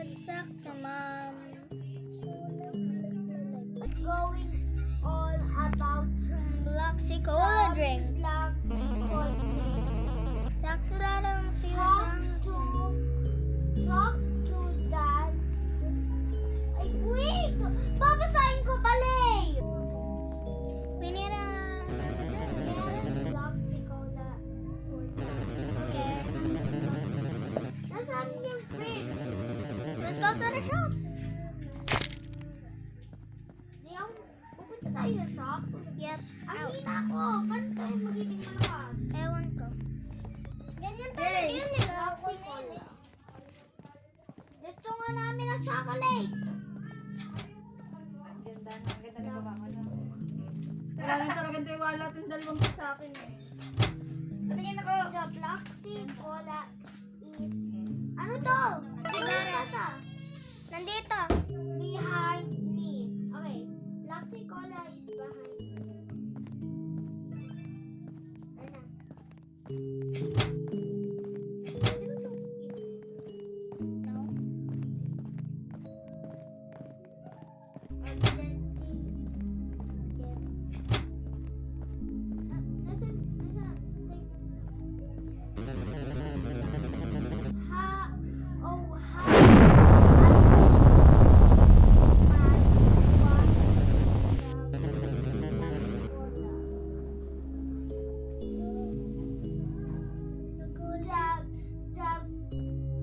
Let's talk to mom. Going all about Bloxy cola drink. Bloxy cola drink. Talk to dad and see what's Talk wrong with to him. dad. Ay, wait! Babasahin ko pala eh! We need a... Bloxy cola for dad. Okay. Nasaan yung fridge? Let's go to the shop. Diyan, pupunta tayo sa shop? Yep. Ang Out. hina ko! Paano tayo magiging malakas? Ewan ko. Ganyan talaga yun eh. Bloxy cola. Gusto nga namin ng chocolate. Ang ganda na baba ko na. Wala na talaga tiwala itong dalawang to sa akin eh. Patingin ako. The Bloxy cola is... Ano to? Nasa? Nandito. Behind me. Okay. Bloxy cola is behind me. Ano? No.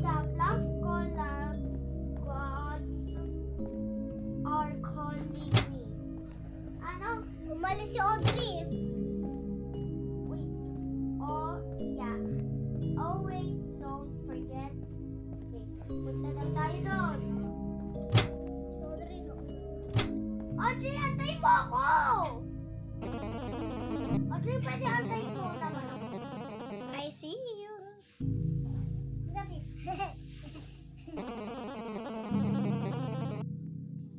The Blox Cola gods are calling me. Ano? Umalis si Audrey. Wait. Oh, yeah. Always don't forget. Okay, punta na tayo doon. Audrey, no. Audrey, antay mo ako! Audrey, pwede antay mo naman ako. I see you.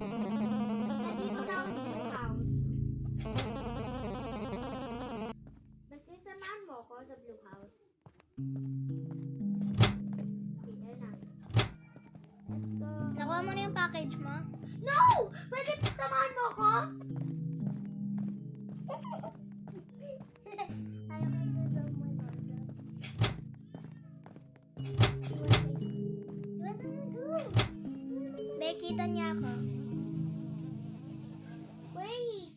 Nandito na ako sa blue house. Basta samahan mo ako sa blue house. Okay, tara na. Let's go. Nakuha mo na yung package mo? No! Pwede samahan mo ako? Ayaw ko na daw mo na. Bekita niya ako. Wait!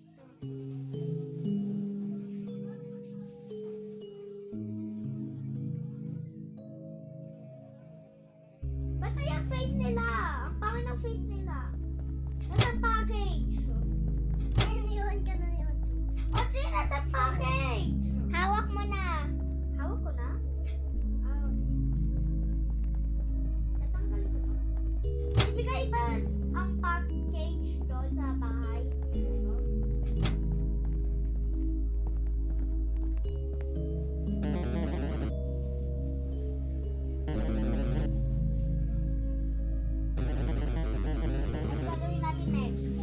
Ba't na yung face nila? Ang pangit ng face nila. Nasaan package? Iniwan ka na yun. Audrey, nasaan package? Hawak mo na. Hawak ko na? Ah, natanggal ko to. Ibigay ba ang package doon sa bahay? Ano gagawin natin next?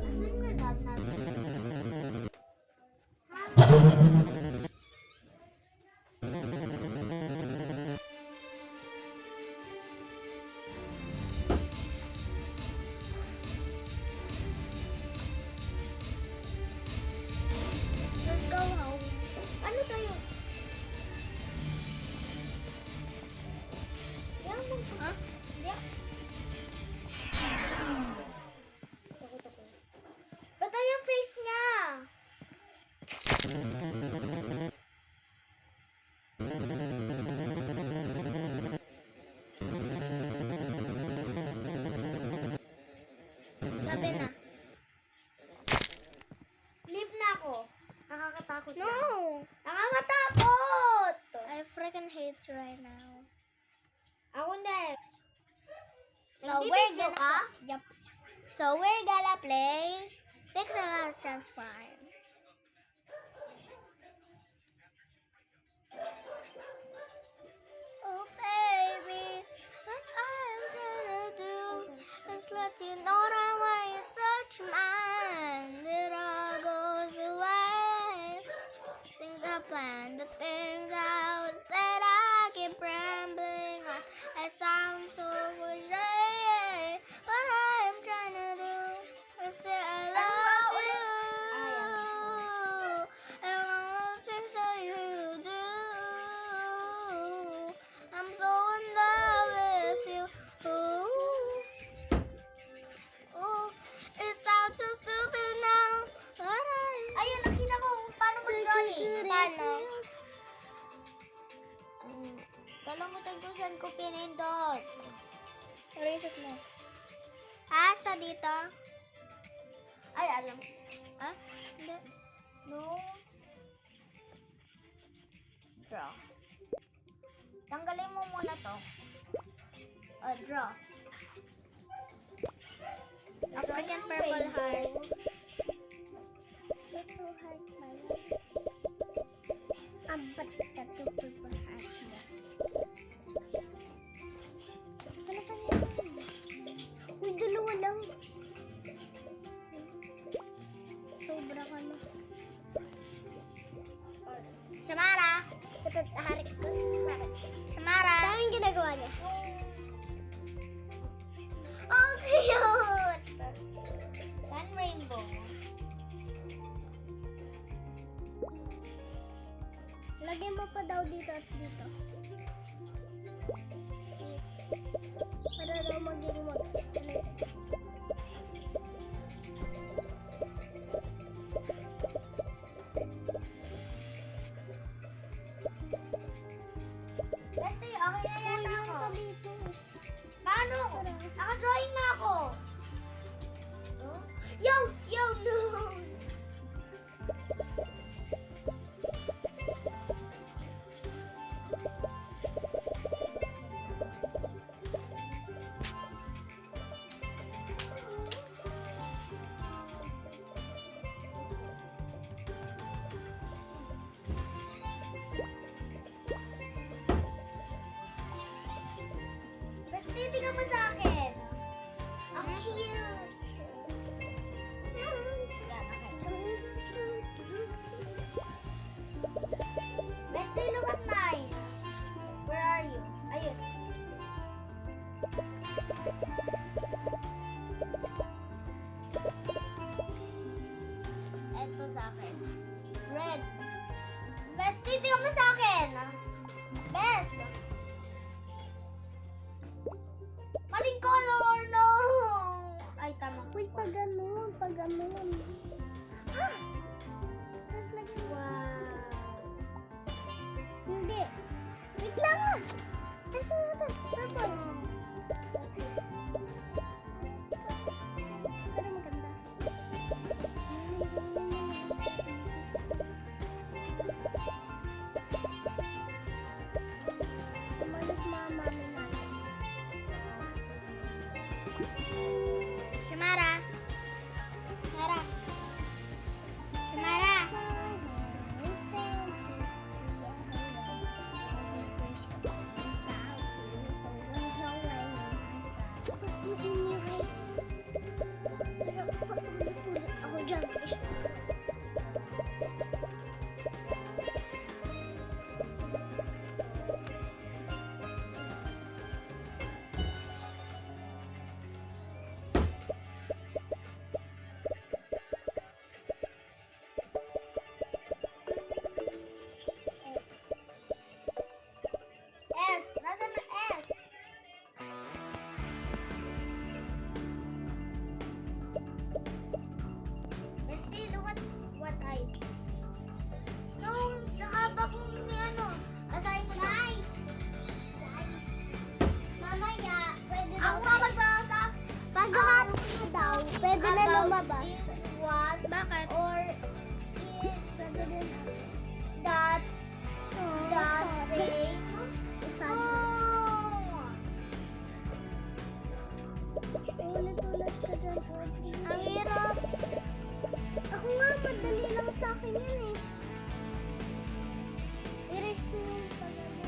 Asan yung dad natin? Ha? Let's go home. Ano tayo? Yan mo. Ha? Yan. Ba't tayo yung face niya? Gabi na. Leave na ako. Nakakatakot No! na. Nakakatakot! I freaking hate you right now. Ako next. So Nagbibidyo we're gonna ka? Yup. So we're gonna play Pixel Transform. Oh baby, what I'm gonna do is let you know that when you touch mine, it all goes away. Things I planned, the things I was said, I keep rambling on as I Kalimutan ko saan ko pinindot. Reset mo. Sa dito? Ay, alam. Hindi. No. Draw. Tanggalin mo muna to. Draw. African purple heart. Purple heart, my love. Ba't ito purple heart mo? Wala ka niya. Uy, dalawa lang. Sobra ka na. Shamara! Harik ko. Shamara! Daming ginagawa niya. Oh, cute! Sun rainbow. Lagyan mo pa daw dito at dito. Para daw maging Let's see, okay na yan ako. Paano? Naka-drawing na ako. Yo, no! Basta titignan mo sa akin. Ang cute. Bestie, look at mine. Where are you? Ayun. Eto sa akin. Red. Bestie, tingnan mo sa akin. Bes. Maling color, no! Ay, tama. Uy, pag ganun. Tapos lagyan mo. Wow. Hindi. Wait lang ah. Tapos natin. Purple. Pero maganda. Umalis mama natin. Shamara. Shamara. Ako dyan. S. Nasaan na S? Bestie, look at what I did. No, nakaba kong ni ano. Asahin ko na. Guys. Mamaya, pwede daw. Ako nga magbasa. Pag hapon na daw, pwede na lumabas. What? Bakit? Or is Pwede din. that the same? Sa Oh. Ulit-ulit ka dyan, Audrey. Ang hirap. Ako nga, madali lang sa akin yan eh. I-rest mo yung pala mo.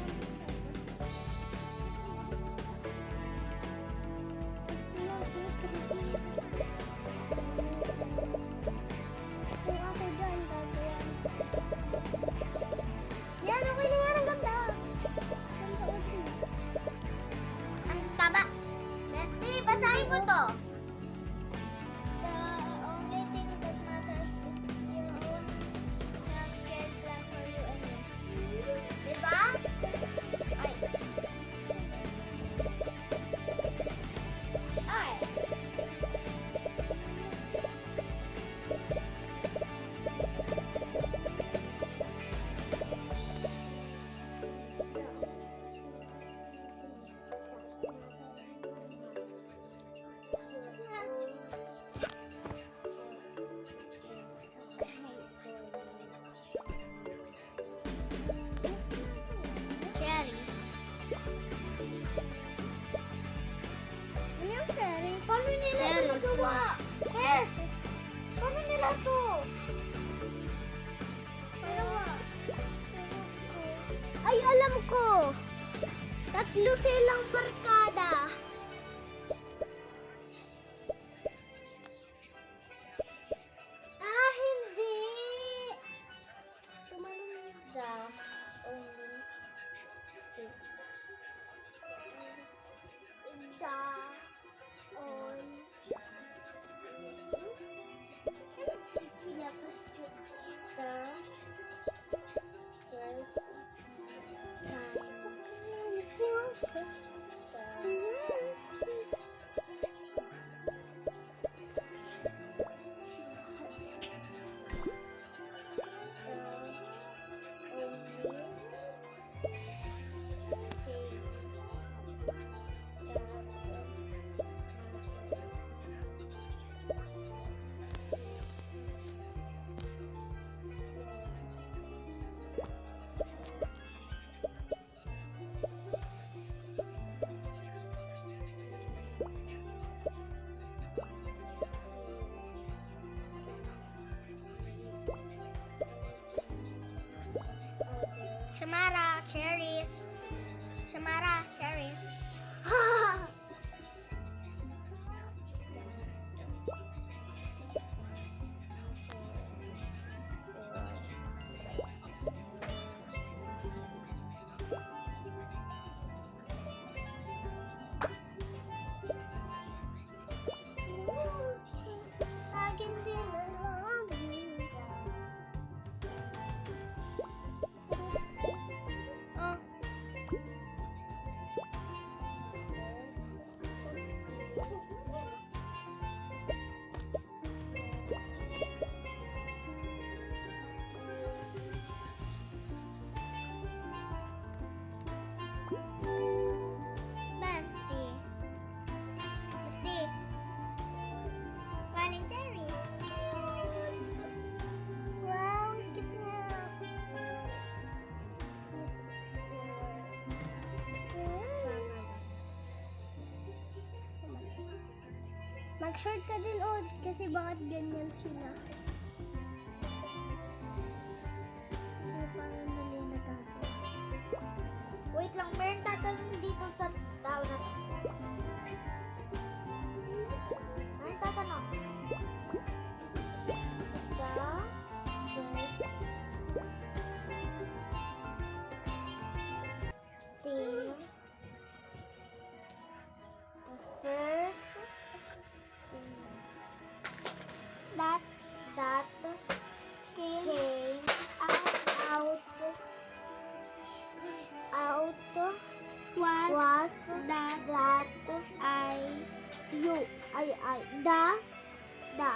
Dalawa. Yes. Paano nila to? Dalawa. Ay, alam ko! Tatlo silang barkada. Ah, hindi. Tumalong da. Only. Da. On. Pinapasit the first Shamara, cherries. Shamara, cherries. Akin din na love you. Oh, Bestie. Bestie. Running cherries. Wow, cute na. mag-short ka din, Od, kasi bakit ganyan sila? Kasi parang nila natago. Wait lang, meron tatanong dito sa tao na to. Meron tatanong. The first That that came came out was was that that I you the the